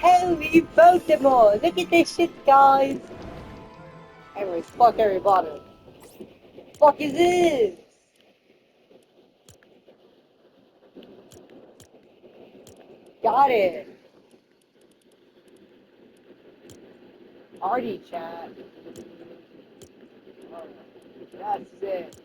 Oh, we broke them all. Look at this shit, guys. Anyways, fuck everybody. Fuck is this? Got it. Party chat. Oh, that's it.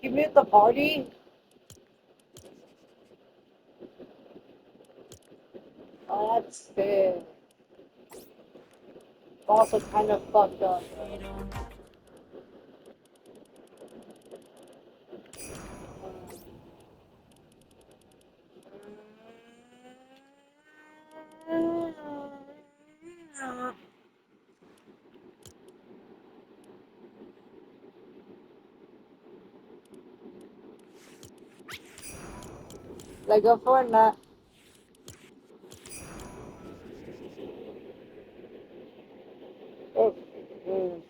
Give me the party. Oh, that's it. Also kind of fucked up. Like a Fortnite. Oh, mm.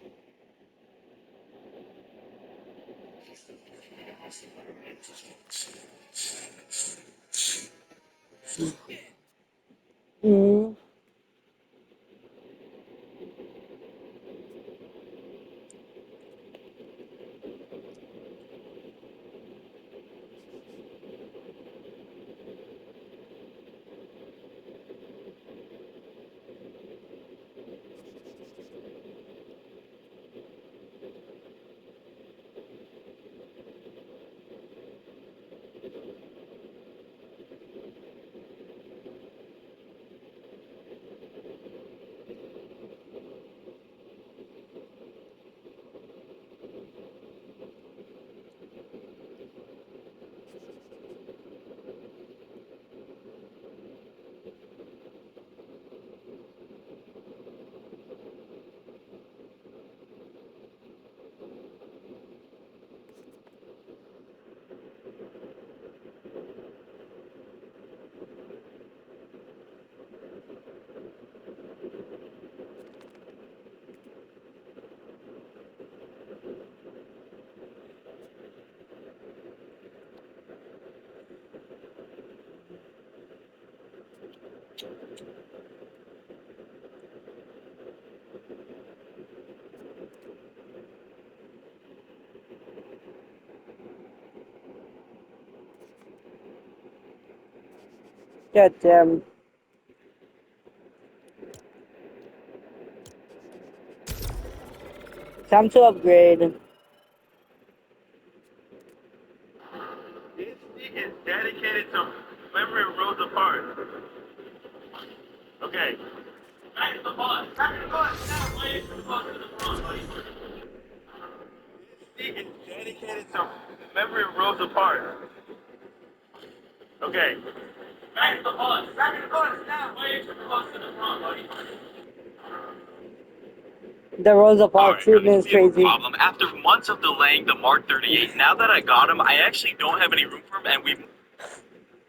Mm. God damn. Time to upgrade. This is dedicated to memory of Rosa Parks. Okay. Back to the bus. Back to the bus. Now, way to the bus to the front, buddy. This is dedicated to memory of Rosa Parks. Okay. Back to the bus. Back to the bus. Now, way to the bus to the front, buddy. The Rosa Parks Alright, now treatment is we have a crazy. problem. After months of delaying the Mark 38, now that I got him, I actually don't have any room for him, and we've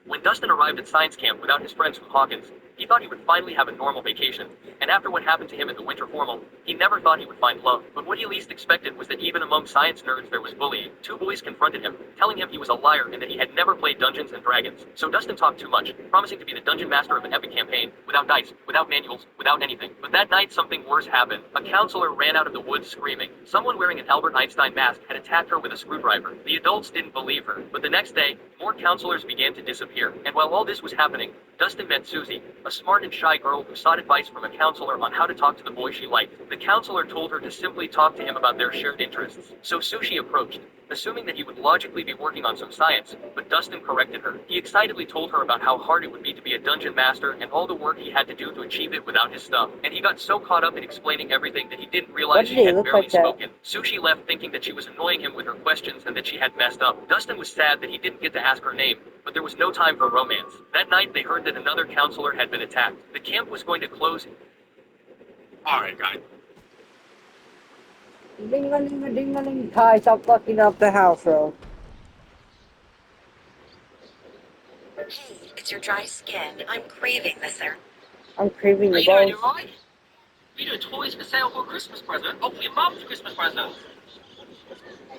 When Dustin arrived at science camp without his friends from Hawkins, he thought he would finally have a normal vacation. And after what happened to him at the winter formal, he never thought he would find love. But what he least expected was that even among science nerds there was bullying. Two boys confronted him, telling him he was a liar and that he had never played Dungeons and Dragons. So Dustin talked too much, promising to be the dungeon master of an epic campaign, without dice, without manuals, without anything. But that night something worse happened. A counselor ran out of the woods screaming. Someone wearing an Albert Einstein mask had attacked her with a screwdriver. The adults didn't believe her. But the next day, more counselors began to disappear. And while all this was happening, Dustin met Susie, a smart and shy girl who sought advice from a counselor on how to talk to the boy she liked. The counselor told her to simply talk to him about their shared interests. So Sushi approached, assuming that he would logically be working on some science, but Dustin corrected her. He excitedly told her about how hard it would be to be a dungeon master and all the work he had to do to achieve it without his stuff. And he got so caught up in explaining everything that he didn't realize she had barely spoken. Sushi left thinking that she was annoying him with her questions and that she had messed up. Dustin was sad that he didn't get to ask her name, but there was no time for romance. That night, they heard that another counselor had been attacked. The camp was going to close. Alright, guys. Ding-a-ling-a-ding-a-ling. Kai, stop fucking up the house, bro. Hey, it's your dry skin. I'm craving this there. I'm craving Are the you doing balls. it right? You doing toys for sale for a Christmas present? Oh, for your mum's Christmas present.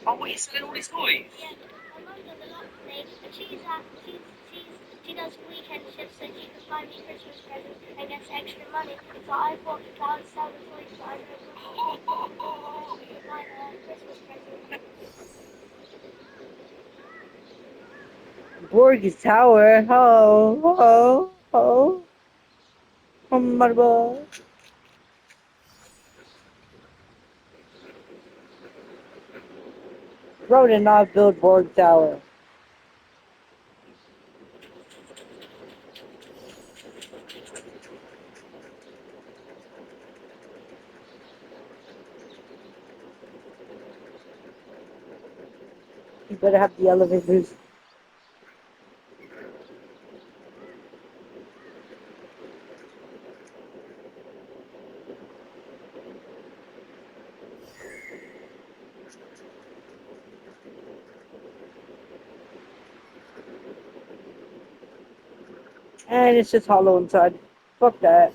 Oh, what are you selling all these toys? Yeah, my mum does a lot for me, and she does weekend shifts so she can buy me Christmas presents and gets extra money. So I thought I would sell the toys that I don't want to buy her Christmas present. Borg's Tower. Ho, ho, ho. Oh, my boy. Bro did not build Borg Tower. You better have the elevators. And it's just hollow inside. Fuck that.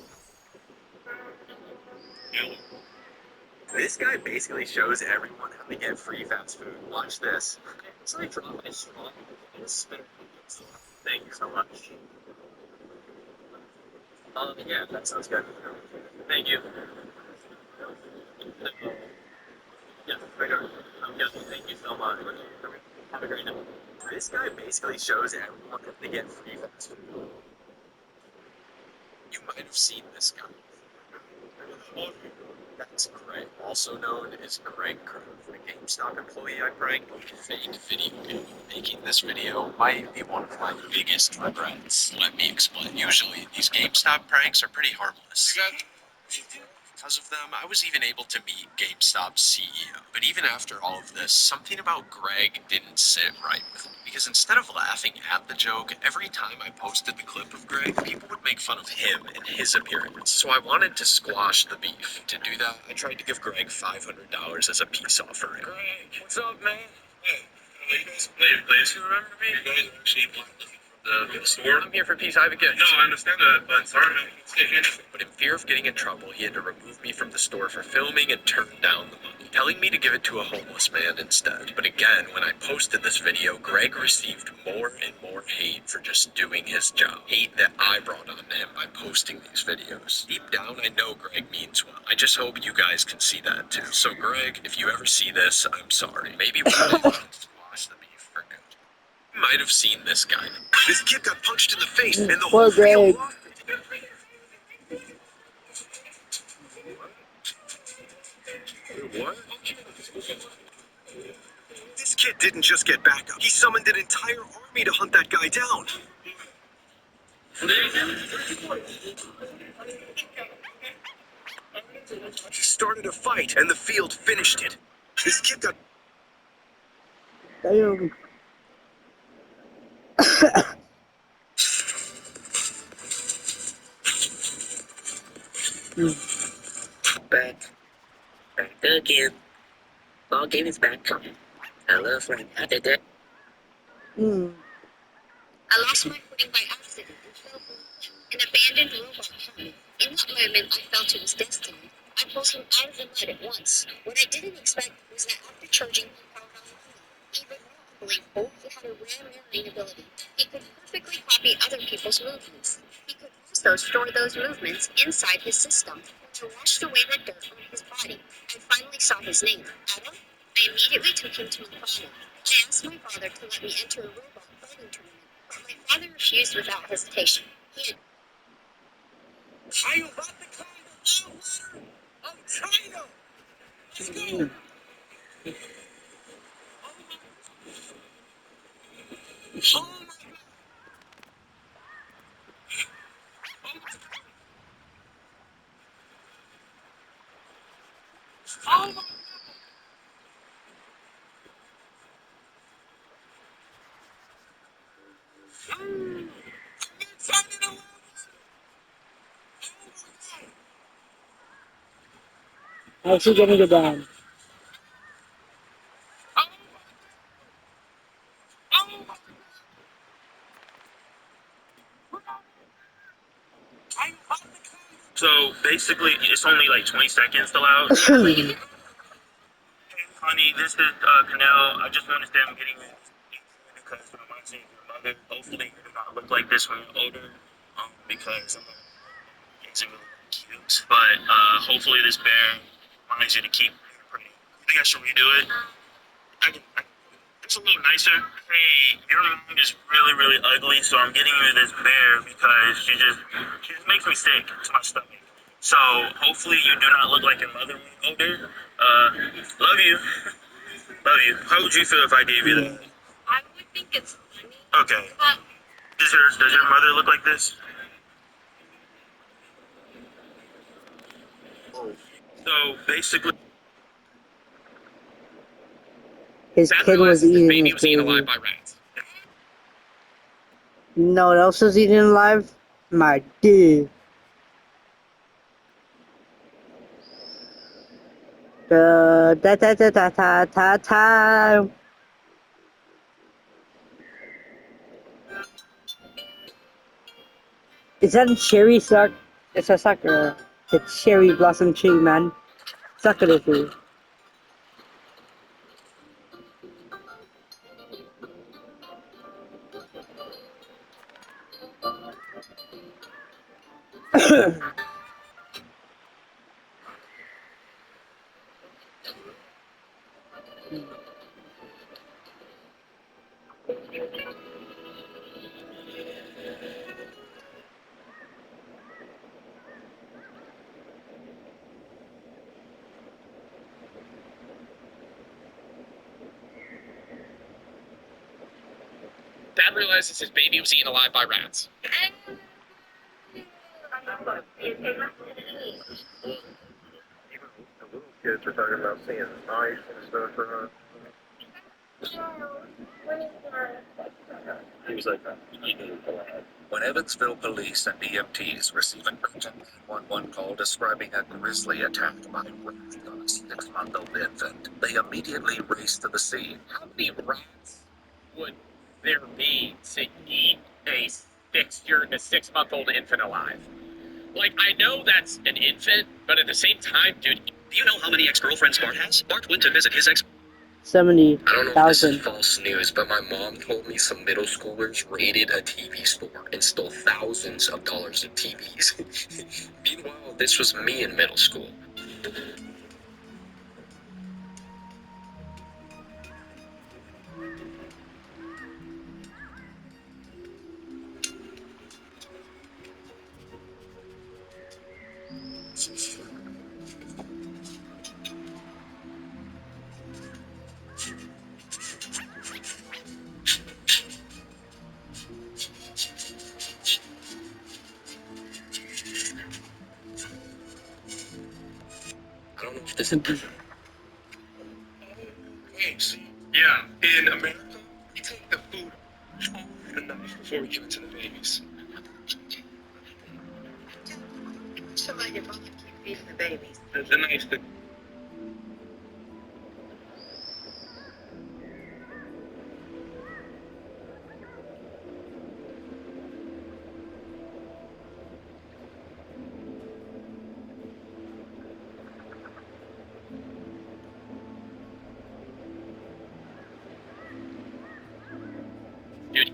This guy basically shows everyone how to get free fast food. Watch this. So I drop my straw and spin it. Thank you so much. Yeah, that sounds good. Thank you. Yeah, right on. Yeah, thank you so much. Have a great night. This guy basically shows everyone how to get free fast food. You might have seen this guy. That's Greg, also known as Greg Grove, a GameStop employee I pranked with a fake video game. Making this video might be one of my biggest regrets. Let me explain. Usually, these GameStop pranks are pretty harmless. Because of them, I was even able to meet GameStop's CEO. But even after all of this, something about Greg didn't sit right with me. Because instead of laughing at the joke, every time I posted the clip of Greg, people would make fun of him and his appearance. So I wanted to squash the beef. To do that, I tried to give Greg $500 as a peace offering. Greg, what's up, man? Hey, you guys you remember me? You guys actually blocked me from the store? I'm here for peace. I have a gift. No, I understand that, but sorry, man. It's getting anything. But in fear of getting in trouble, he had to remove me from the store for filming and turn down the money, telling me to give it to a homeless man instead. But again, when I posted this video, Greg received more and more hate for just doing his job. Hate that I brought on him by posting these videos. Deep down, I know Greg means well. I just hope you guys can see that too. So Greg, if you ever see this, I'm sorry. Maybe one day we can squash the beef for good. You might have seen this guy. This kid got punched in the face and the Poor whole video Greg. lost it. What? This kid didn't just get back up. He summoned an entire army to hunt that guy down. He started a fight, and the field finished it. This kid got... Damn. Back. Back again. Ball game is back. Hello, friend. I did that. I lost my footing by accident and fell from an abandoned robot home. In that moment, I felt it was destiny. I pulled him out of the mud at once. What I didn't expect was that after charging him even more unbelievable, he had a rare mirroring ability. He could perfectly copy other people's movements. He could also store those movements inside his system. When I washed away the dirt on his body, I finally saw his name, Adam. I immediately took him to my father. I asked my father to let me enter a robot fighting tournament. My father refused without hesitation. He had Are you about to climb the love ladder of China? Let's go. Oh my God. Oh my. How's she gonna get down? So basically, it's only like 20 seconds still out. Hey, honey, this is Canal. I just want to say I'm getting this because it reminds me of your mother. Hopefully, you do not look like this when you're older. Because I'm isn't really cute. But hopefully, this bear reminds you to keep being pretty. I think I should redo it. It's a little nicer. Hey, your mom is really, really ugly, so I'm getting you this bear because she just makes me sick to my stomach. So hopefully you do not look like your mother when you're older. Love you. Love you. How would you feel if I gave you that? I would think it's funny. Okay. But does your mother look like this? So basically, His Dad kid was realizes his eating baby his was eaten alive baby. by rats. You know what else was eaten alive? My dude. Da da da da da da da. Is that a cherry suck? It's a sucker. The cherry blossom tree, man. Sucker it is. Dad realizes his baby was eaten alive by rats. Even the little kids are talking about seeing mice and stuff around. He was like, when Evansville police and EMTs receive an urgent 911 call describing a grisly attack by rats on a 6-month-old infant, they immediately race to the scene. How many rats would there be to eat a 6-month-old infant alive? Like, I know that's an infant, but at the same time, dude, do you know how many ex-girlfriends Bart has? Bart went to visit his ex. I don't know if this is 70,000. false news, but my mom told me some middle schoolers raided a TV store and stole thousands of dollars of TVs. Meanwhile, this was me in middle school. I don't know if this is. Okay, see? Yeah, in America, we take the food off the knife before we give it to the babies. somebody to keep feeding the babies. The knife, dude,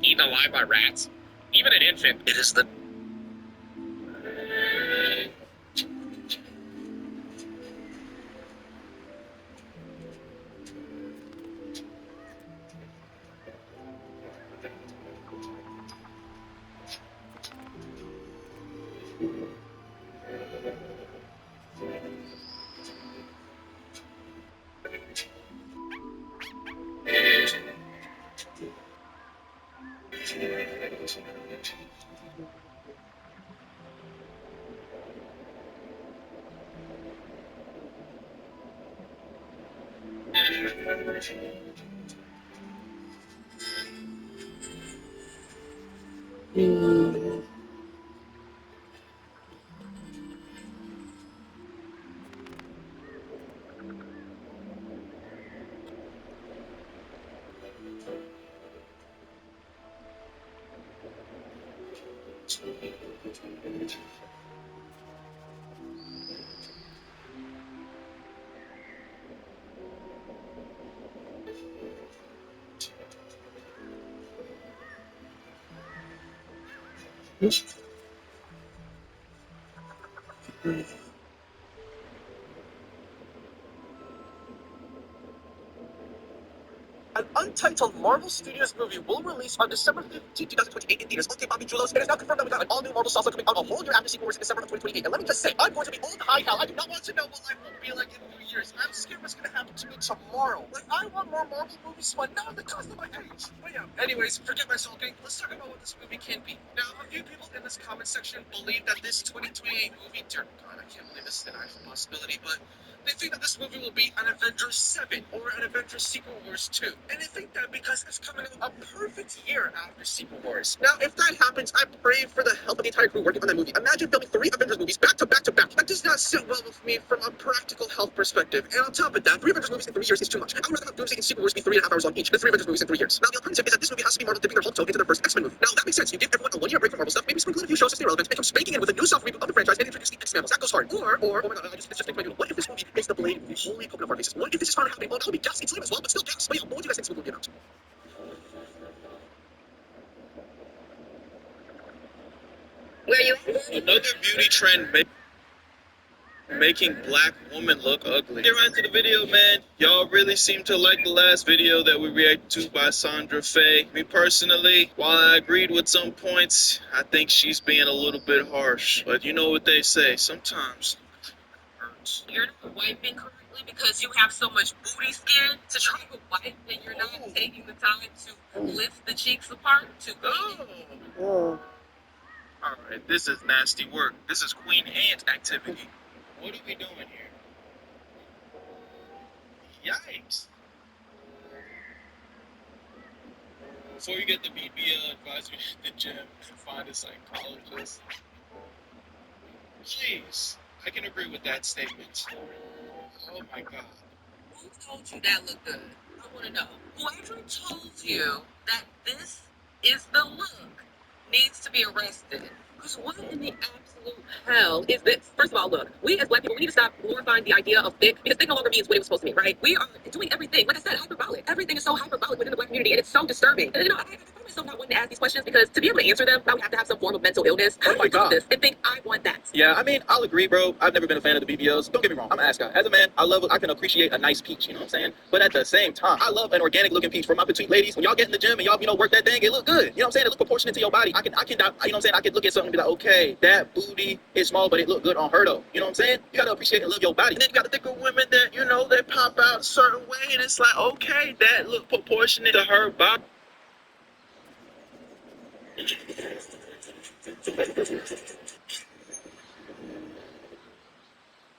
eaten alive by rats? Even an infant. It is the. Hmm. An untitled Marvel Studios movie will release on December 15, 2028 in theaters. Okay, Bobby Julos, it is now confirmed that we got an all-new Marvel salsa coming out a whole year after Secret Wars in December of 2028. And let me just say, I'm going to be old high hell. I do not want to know what life will be like in a few years. I'm scared what's going to happen to me tomorrow. Like, I want more Marvel movies, but not at the cost of my age. But yeah, anyways, forget my sulking. Let's talk about what this movie can be. Now, a few people in this comment section believe that this 2028 movie, dear God, I can't believe this is an actual possibility, but they think that this movie will be an Avengers 7 or an Avengers Secret Wars 2. And they think that because it's coming out a perfect year after Secret Wars. Now, if that happens, I pray for the help of the entire crew working on that movie. Imagine filming 3 Avengers movies back to back to back. That does not sit well with me from a practical health perspective. And on top of that, 3 Avengers movies in 3 years is too much. I would rather have Doomsday and Secret Wars be 3.5 hours long each than 3 Avengers movies in 3 years. Now, the alternative is that this movie has to be Marvel dipping their Hulk toe into their first X-Men movie. Now, that makes sense. You give everyone a 1-year break from Marvel stuff, maybe sprinkle in a few shows to stay relevant, and come spanking in with a new soft reboot of the franchise and introduce the X-Men. That goes hard. Or, oh my God, let's just think my noodle. What if this movie makes the Blade movie wholly poking up our faces? What if this is finally happening? Well, that would be gas. It's lame as well, but still gas. But yeah, what would you guys think this movie will be about? Where you at? Another beauty trend making black women look ugly. Get right into the video, man. Y'all really seem to like the last video that we reacted to by Sandra Faye. Me personally, while I agreed with some points, I think she's being a little bit harsh. But you know what they say, sometimes hurts. You're not wiping correctly because you have so much booty skin to try to wipe and you're not taking the time to lift the cheeks apart to Oh. Alright, this is nasty work. This is Queen Ant activity. What are we doing here? Yikes. Before you get the BBL, advise you to the gym and find a psychologist. Jeez, I can agree with that statement. Oh my God. Who told you that looked good? I want to know. Whoever told you that this is the look needs to be arrested. Because what in the absolute hell is this? First of all, look, we as black people, we need to stop glorifying the idea of thick because thick no longer means what it was supposed to mean, right? We are doing everything, like I said, hyperbolic. Everything is so hyperbolic within the black community and it's so disturbing. And I find myself not wanting to ask these questions because to be able to answer them, I would have to have some form of mental illness. How do you look at this and think I want that? Yeah, I mean, I'll agree, bro. I've never been a fan of the BBLs. Don't get me wrong. I'm an ass guy. As a man, I can appreciate a nice peach, you know what I'm saying? But at the same time, I love an organic looking peach. For my petite ladies, when y'all get in the gym and y'all, work that thing, it look good. You know what I'm saying? It look proportionate to your body. I can, you know what I'm saying? I can look at something and be like, okay, that booty is small, but it look good on her though. You know what I'm saying? You gotta appreciate and love your body. And then you got the thicker women that, they pop out a certain way, and it's like, okay, that look proportionate to her body.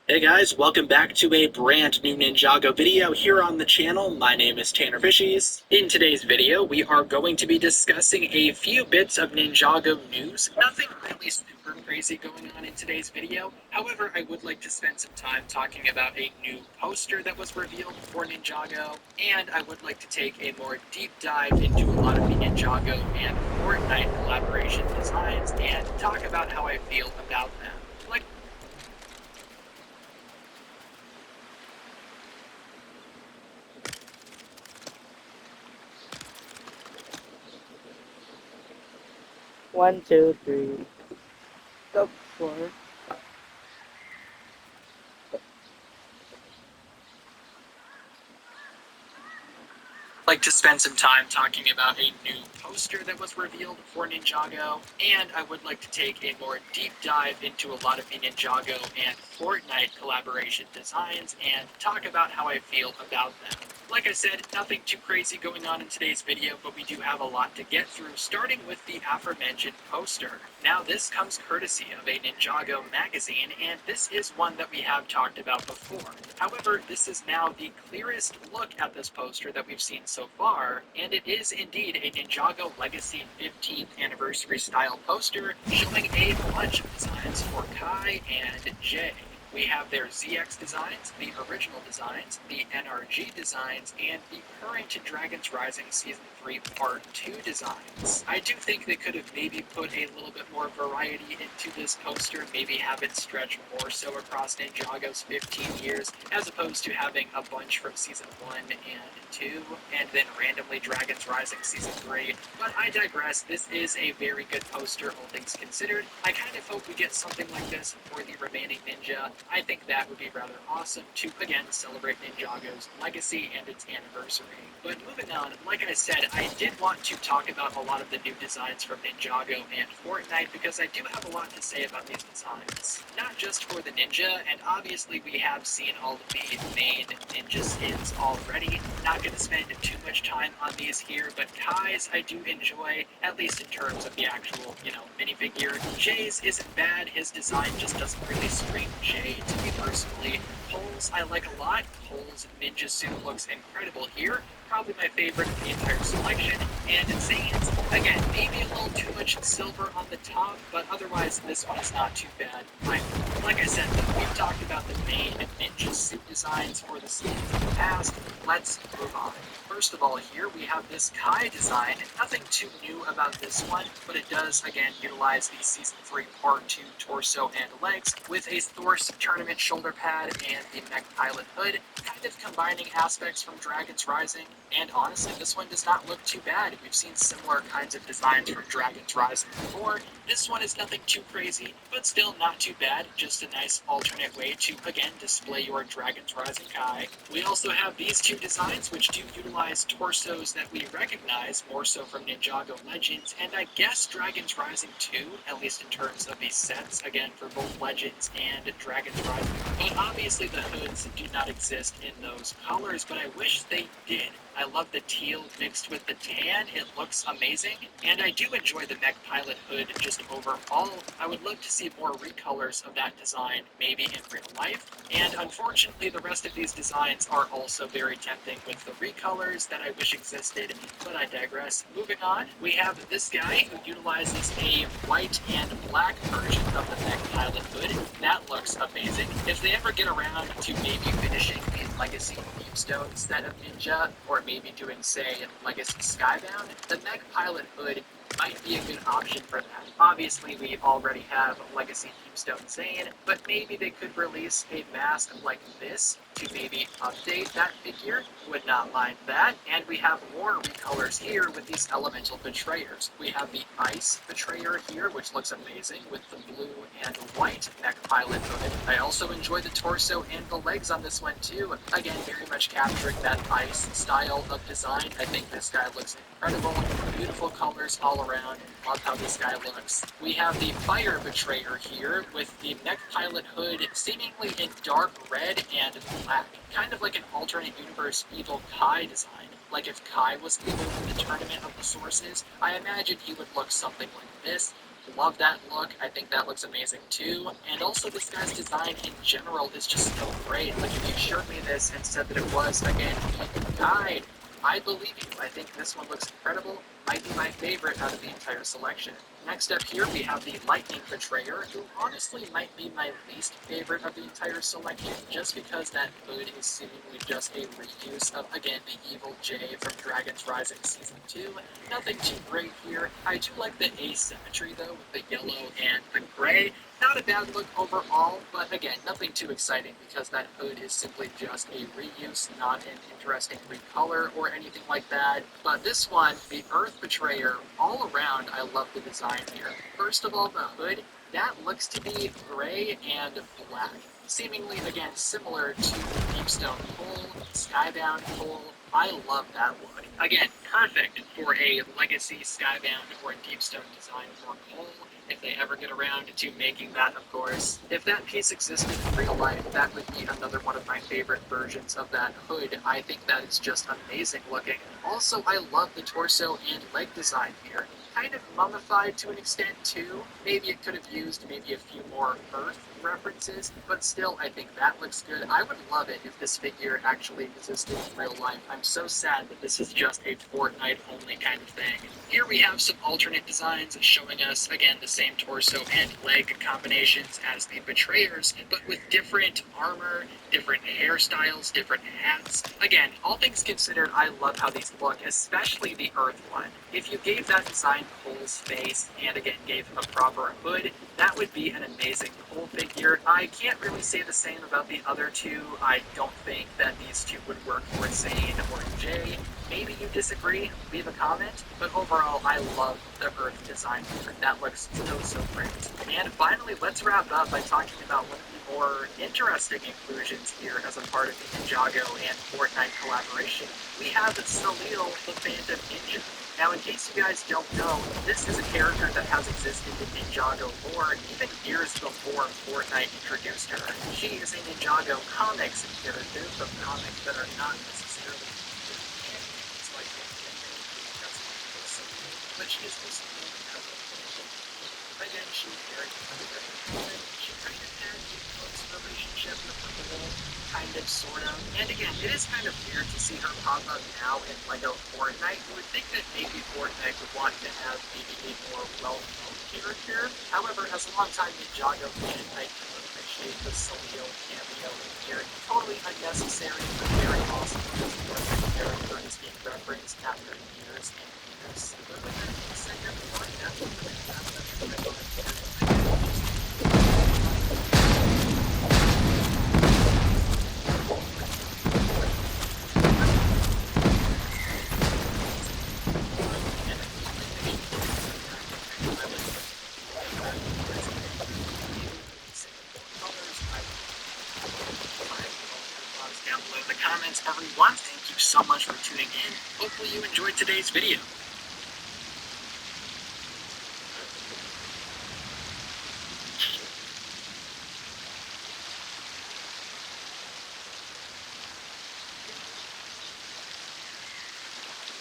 Hey guys, welcome back to a brand new Ninjago video here on the channel. My name is Tanner Fishies. In today's video, we are going to be discussing a few bits of Ninjago news. Nothing really super crazy going on in today's video. However, I would like to spend some time talking about a new poster that was revealed for Ninjago, and I would like to take a more deep dive into a lot of the Ninjago and Fortnite collaboration designs and talk about how I feel about them. One, two, three. Go for it. Like to spend some time talking about a new poster that was revealed for Ninjago, and I would like to take a more deep dive into a lot of the Ninjago and Fortnite collaboration designs and talk about how I feel about them. Like I said, nothing too crazy going on in today's video, but we do have a lot to get through, starting with the aforementioned poster. Now this comes courtesy of a Ninjago magazine, and this is one that we have talked about before. However, this is now the clearest look at this poster that we've seen so far, and it is indeed a Ninjago Legacy 15th Anniversary style poster showing a bunch of designs for Kai and Jay. We have their ZX designs, the original designs, the NRG designs, and the current Dragon's Rising Season 3 Part 2 designs. I do think they could have maybe put a little bit more variety into this poster, maybe have it stretch more so across Ninjago's 15 years, as opposed to having a bunch from Season 1 and 2, and then randomly Dragon's Rising Season 3. But I digress, this is a very good poster, all things considered. I kind of hope we get something like this for the remaining Ninja. I think that would be rather awesome to, again, celebrate Ninjago's legacy and its anniversary. But moving on, like I said, I did want to talk about a lot of the new designs from Ninjago and Fortnite because I do have a lot to say about these designs. Not just for the Ninja, and obviously we have seen all of the main Ninja skins already. Not going to spend too much time on these here, but Kai's I do enjoy, at least in terms of the actual, minifigure. Jay's isn't bad, his design just doesn't really scream Jay to me personally. Pole's I like a lot. Pole's ninja suit looks incredible here. Probably my favorite of the entire selection. And Zane's, again, maybe a little too much silver on the top, but otherwise this one is not too bad either. Like I said, we've talked about the main ninja suit designs for the skins in the past. Let's move on. First of all, here we have this Kai design. Nothing too new about this one, but it does, again, utilize the Season 3 Part 2 torso and legs with a Thor's tournament shoulder pad and the mech pilot hood, kind of combining aspects from Dragon's Rising. And honestly, this one does not look too bad. We've seen similar kinds of designs from Dragon's Rising before. This one is nothing too crazy, but still not too bad. Just a nice alternate way to, again, display your Dragon's Rising Kai. We also have these two designs, which do utilize torsos that we recognize more so from Ninjago Legends, and I guess Dragon's Rising 2, at least in terms of the sets, again, for both Legends and Dragon's Rising. But obviously the hoods do not exist in those colors, but I wish they did. I love the teal mixed with the tan, it looks amazing, and I do enjoy the mech pilot hood just overall. I would love to see more recolors of that design, maybe in real life, and unfortunately the rest of these designs are also very tempting with the recolors that I wish existed, but I digress. Moving on, we have this guy who utilizes a white and black version of the mech pilot hood. That looks amazing. If they ever get around to maybe finishing the Legacy Themestone set of Ninja, or maybe doing, say, Legacy Skybound, the mech pilot hood might be a good option for that. Obviously, we already have Legacy Themestone Zane, but maybe they could release a mask like this to maybe update that figure. Would not mind that. And we have more recolors here with these Elemental Betrayers. We have the Ice Betrayer here, which looks amazing with the blue and white mech pilot hood. I also enjoy the torso and the legs on this one too. Again, very much capturing that ice style of design. I think this guy looks incredible. Beautiful colors all around. Love how this guy looks. We have the Fire Betrayer here with the mech pilot hood seemingly in dark red and black. Kind of like an alternate universe evil Kai design. Like if Kai was evil in the Tournament of the Sources, I imagine he would look something like this. Love that look. I think that looks amazing too. And also this guy's design in general is just so great. Like if you showed me this and said that it was, again, Kai, I believe you. I think this one looks incredible. Might be my favorite out of the entire selection. Next up here we have the Lightning Betrayer, who honestly might be my least favorite of the entire selection, just because that hood is seemingly just a reuse of, again, the evil Jay from Dragon's Rising Season 2. Nothing too great here. I do like the asymmetry though, with the yellow and the gray. Not a bad look overall, but again, nothing too exciting because that hood is simply just a reuse, not an interesting recolor or anything like that. But this one, the Earth Betrayer, all around, I love the design here. First of all, the hood, that looks to be gray and black. Seemingly, again, similar to Deepstone Pole, Skybound Pole. I love that look. Again, perfect for a Legacy Skybound or Deepstone design for Pole. if they ever get around to making that, of course. If that piece existed in real life, that would be another one of my favorite versions of that hood. I think that is just amazing looking. Also, I love the torso and leg design here. Kind of mummified to an extent too. Maybe it could have used maybe a few more Earth references, but still I think that looks good. I would love it if this figure actually existed in real life. I'm so sad that this is just a Fortnite only kind of thing. Here we have some alternate designs showing us again the same torso and leg combinations as the Betrayers, but with different armor, different hairstyles, different hats. Again, all things considered, I love how these look, especially the Earth one. If you gave that design full space and again gave him a proper hood, that would be an amazing Cole figure. I can't really say the same about the other two. I don't think that these two would work for Zane or Jay. Maybe you disagree, leave a comment, but overall I love the Earth design here. That looks so great. And finally, let's wrap up by talking about one of the more interesting inclusions here as a part of the Ninjago and Fortnite collaboration. We have Salil the Phantom Ninja. Now, in case you guys don't know, this is a character that has existed in Ninjago lore even years before Fortnite introduced her. She is a Ninjago comics character, but comics that are not necessarily like but she is also again, she's very she kind of had a close relationship with the whole kind of, sort of. And again, it is kind of weird to see her pop up now in Lego Fortnite. You would think that maybe Fortnite would want to have maybe a more well-known character. However, as a long-time Ninjago fan, I do appreciate the Salil cameo here. Totally unnecessary, but very awesome because the Fortnite character is being referenced after years and years. But with that being said, everyone, that's what really happened. Down below in the comments, everyone. Thank you so much for tuning in. Hopefully you enjoyed today's video.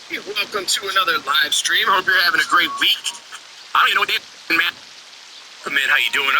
Hey, welcome to another live stream. Hope you're having a great week. I don't even know what the man. Hey, man, how you doing?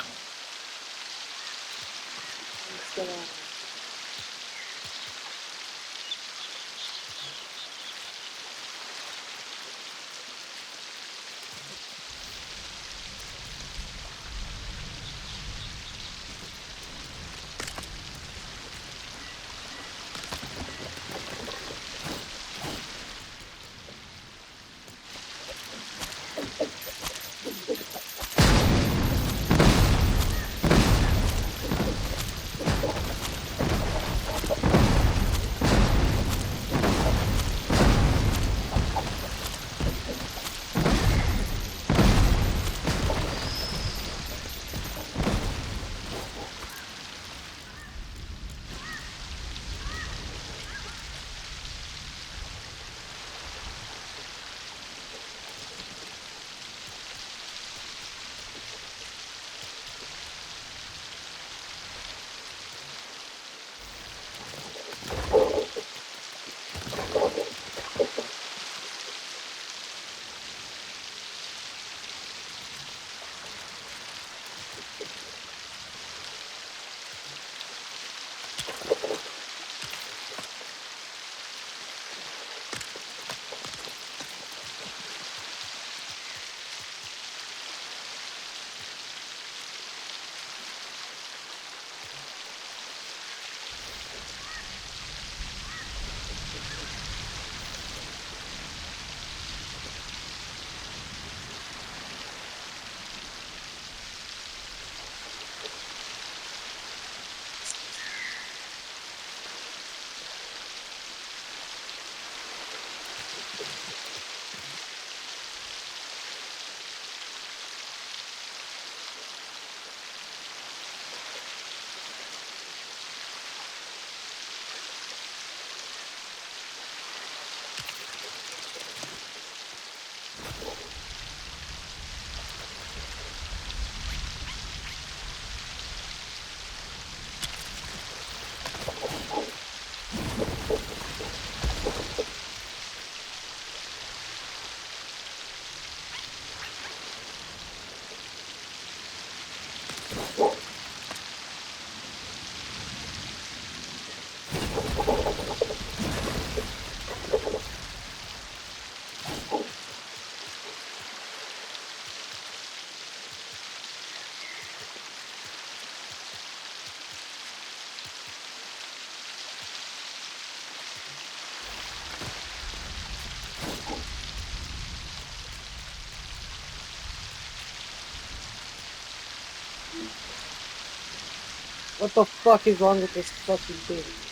What the fuck is wrong with this fucking thing?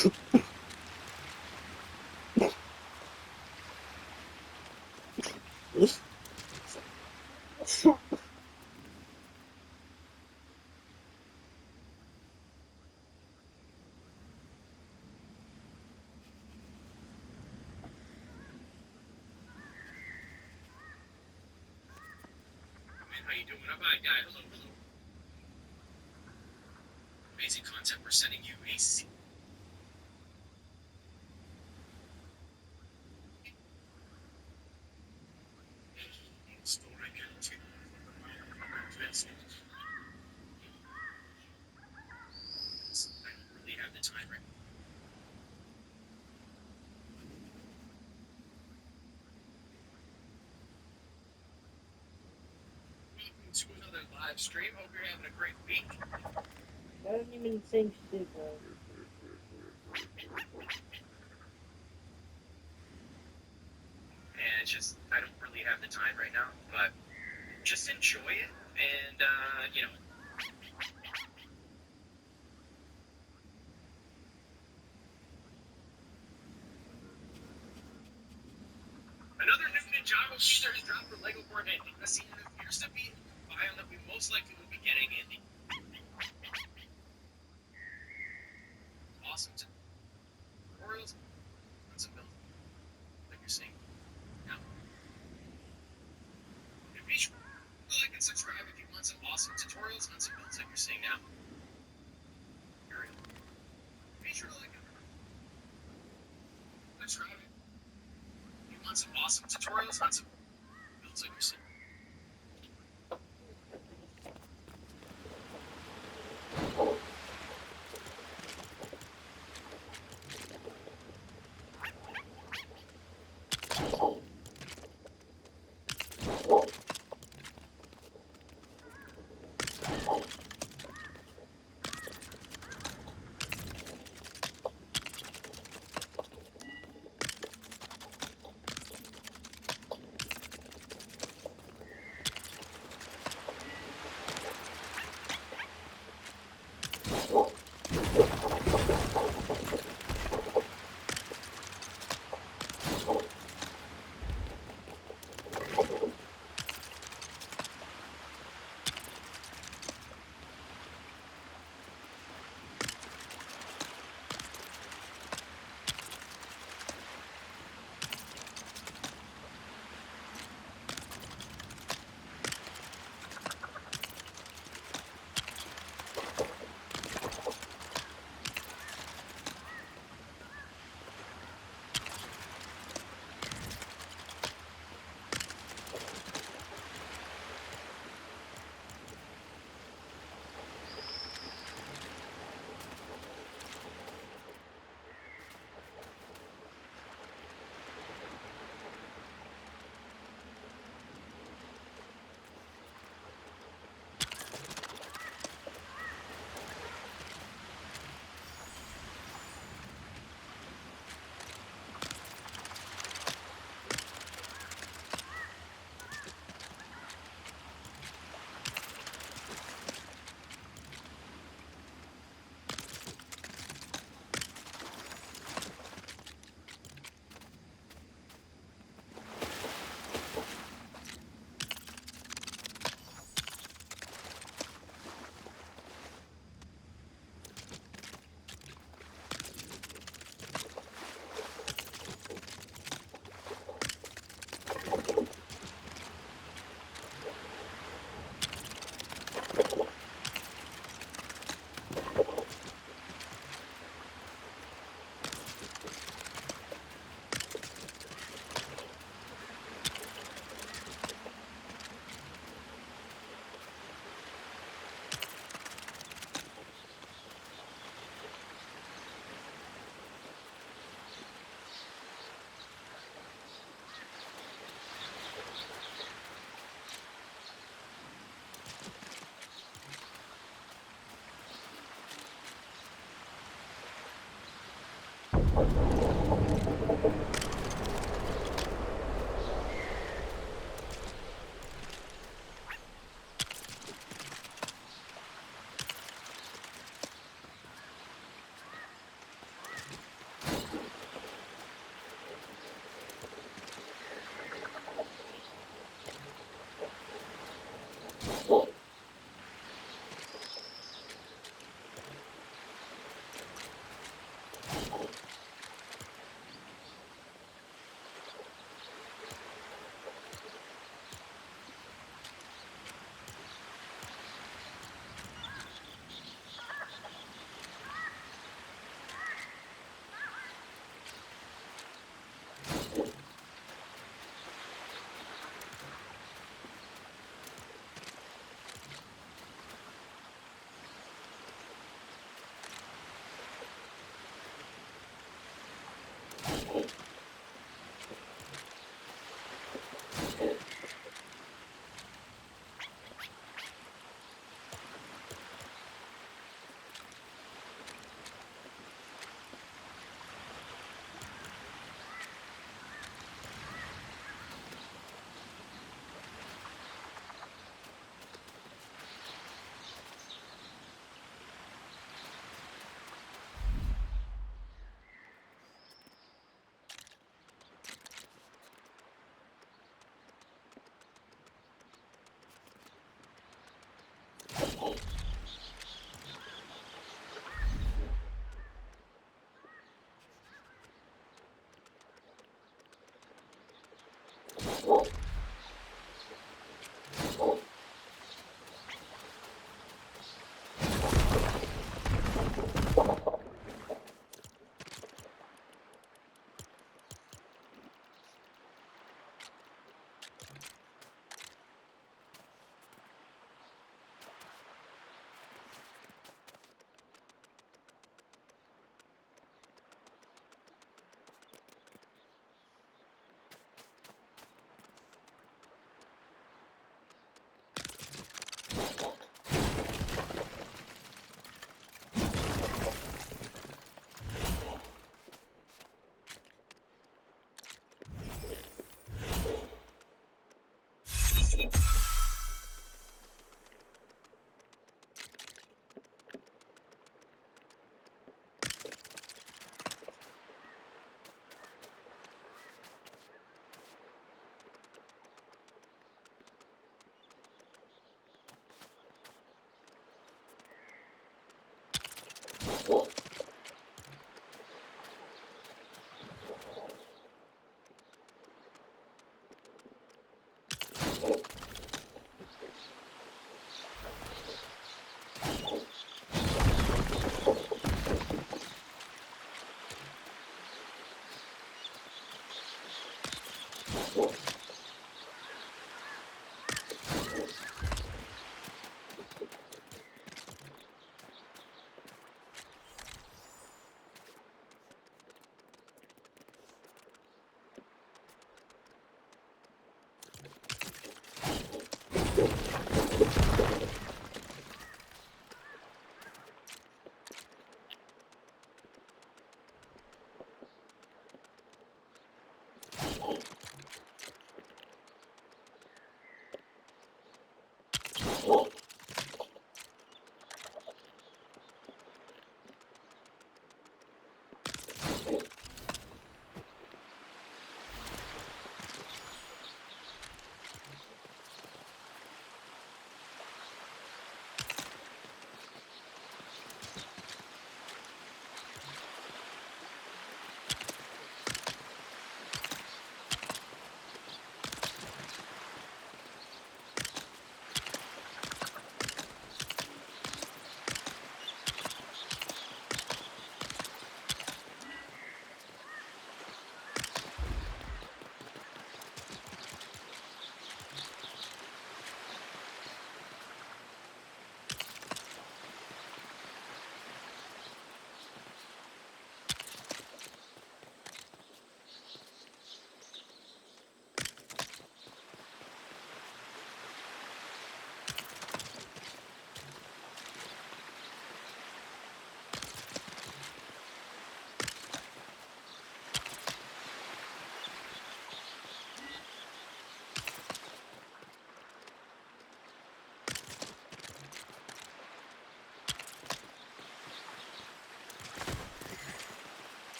How you doing? I'm a guy. Hello, hello. Amazing content. We're sending you a store. I can take I don't really have the time right now. Welcome to another live stream. Hope you're having a great week. I don't even think shit, bro. And it's just, I don't really have the time right now, but just enjoy it. And, you know, another new Ninjago feature has dropped for LEGO Fortnite. The scene appears to be a biome that we most likely will be getting in the awesome tutorials on some builds like you're seeing now. And be sure to like and subscribe if you want some awesome tutorials on some builds like you're seeing now. Be sure to like and subscribe if you want some awesome tutorials on some builds like you're seeing.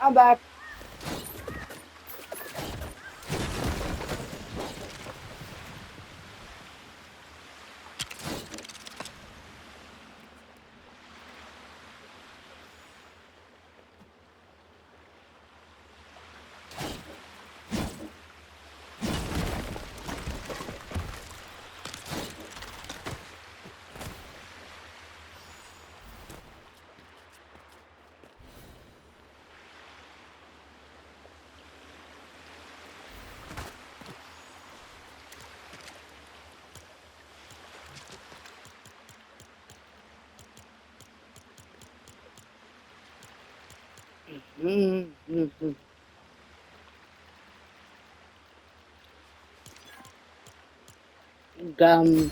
I'm back. Mm-hmm. Gum.